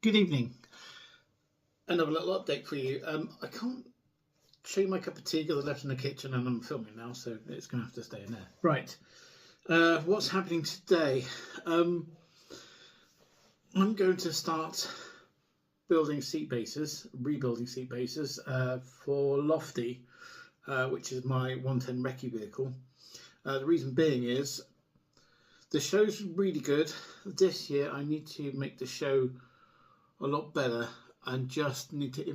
Good evening. Another little update for you. I can't show you my cup of tea because I left in the kitchen and I'm filming now, so it's going to have to stay in there. Right. What's happening today? I'm going to start building seat bases, rebuilding seat bases for Lofty, which is my 110 recce vehicle. The reason being is the show's really good. This year I need to make the show a lot better and just need to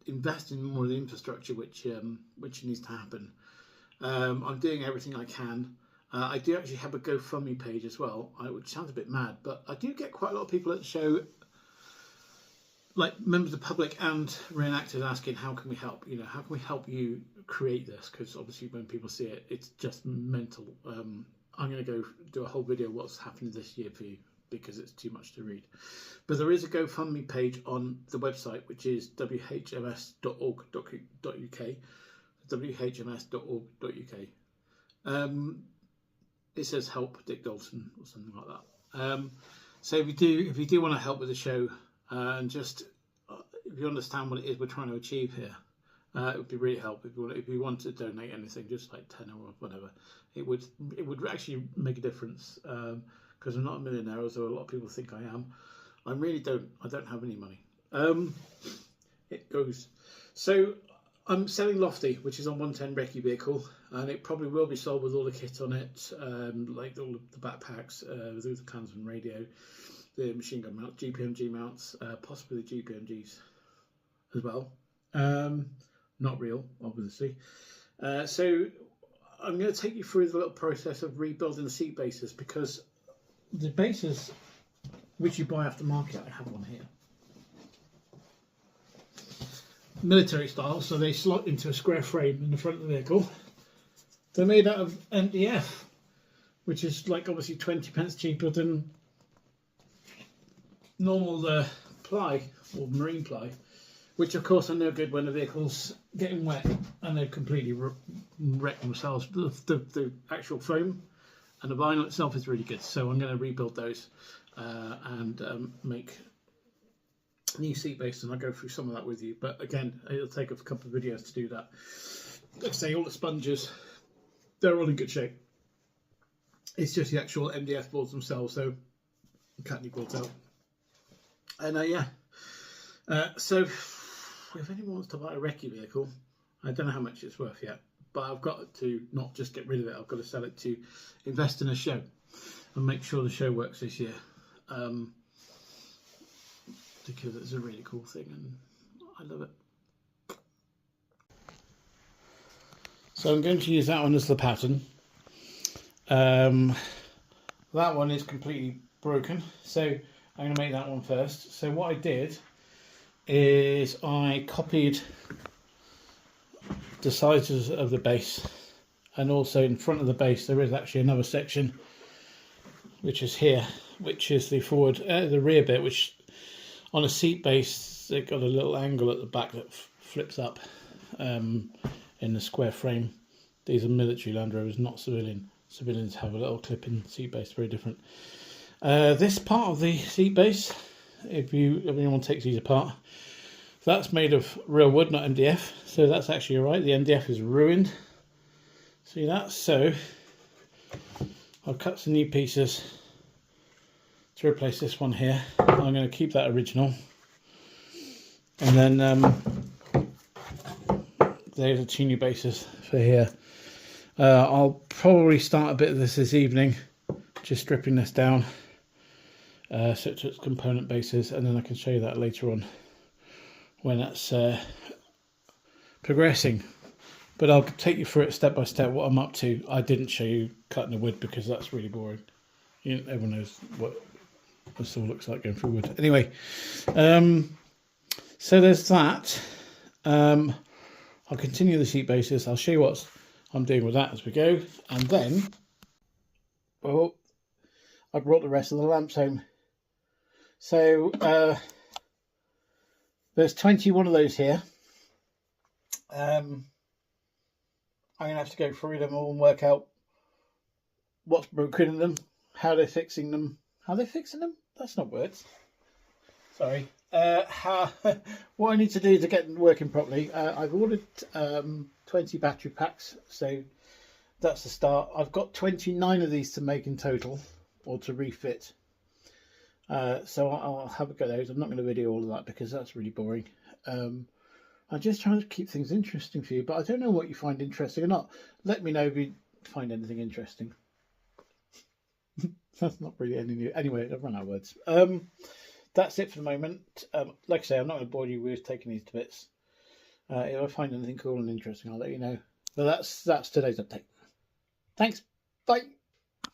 invest in more of the infrastructure which needs to happen. I'm doing everything I can. I do actually have a GoFundMe page as well, which sounds a bit mad, but I do get quite a lot of people at the show, like members of the public and reenactors, asking how can we help? You know, how can we help you create this? Because obviously when people see it, it's just mental. I'm going to go do a whole video what's happened this year for you, because it's too much to read. But there is a GoFundMe page on the website, which is whms.org.uk. whms.org.uk. It says help Dick Dawson or something like that. So if you do want to help with the show, and just if you understand what it is we're trying to achieve here, it would be really helpful. If you want to donate anything, just like 10 or whatever, it would actually make a difference. Because I'm not a millionaire, as a lot of people think I am. I really don't. I don't have any money. It goes. So I'm selling Lofty, which is on 110 recce vehicle, and it probably will be sold with all the kit on it, like all of the backpacks, the Klansman radio, the machine gun mount, GPMG mounts, possibly the GPMGs as well. Not real, obviously. So I'm going to take you through the little process of rebuilding the seat bases, because the bases which you buy aftermarket, I have one here, military style, so they slot into a square frame in the front of the vehicle. They're made out of MDF, which is like obviously 20 pence cheaper than normal ply or marine ply, which of course are no good when the vehicle's getting wet and they've completely wrecked themselves. The actual foam and the vinyl itself is really good, so I'm going to rebuild those and make new seat bases, and I'll go through some of that with you. But again, it'll take a couple of videos to do that. Like I say, all the sponges, they're all in good shape. It's just the actual MDF boards themselves, so cut any boards out. And so if anyone wants to buy a recce vehicle, I don't know how much it's worth yet, but I've got to not just get rid of it, I've got to sell it to invest in a show and make sure the show works this year, because it's a really cool thing and I love it. So I'm going to use that one as the pattern. That one is completely broken, so I'm going to make that one first. So what I did is I copied the sizes of the base, and also in front of the base there is actually another section which is here, which is the the rear bit, which on a seat base they've got a little angle at the back that flips up in the square frame. These are military Land Rovers, not civilian. Civilians have a little clip-in seat base, very different. This part of the seat base, if anyone takes these apart, that's made of real wood, not MDF, so that's actually alright. The MDF is ruined, see that? So I'll cut some new pieces to replace this one here. I'm going to keep that original, and then there's the two new bases for here. I'll probably start a bit of this evening, just stripping this down so to its component bases, and then I can show you that later on when that's progressing. But I'll take you through it step by step what I'm up to. I didn't show you cutting the wood because that's really boring. Everyone knows what this all looks like going through wood. Anyway, so there's that. I'll continue the seat bases. I'll show you what I'm doing with that as we go, and then, well, I brought the rest of the lamps home. So there's 21 of those here. I'm going to have to go through them all and work out what's broken in them, how they're fixing them. How they're fixing them? That's not words. Sorry. What I need to do to get them working properly, I've ordered 20 battery packs, so that's the start. I've got 29 of these to make in total, or to refit. So I'll have a go at those. I'm not going to video all of that because that's really boring. I'm just trying to keep things interesting for you, but I don't know what you find interesting or not. Let me know if you find anything interesting. That's not really any new. Anyway, I've run out of words. That's it for the moment. Like I say, I'm not going to bore you with taking these to bits. If I find anything cool and interesting, I'll let you know. But that's today's update. Thanks. Bye.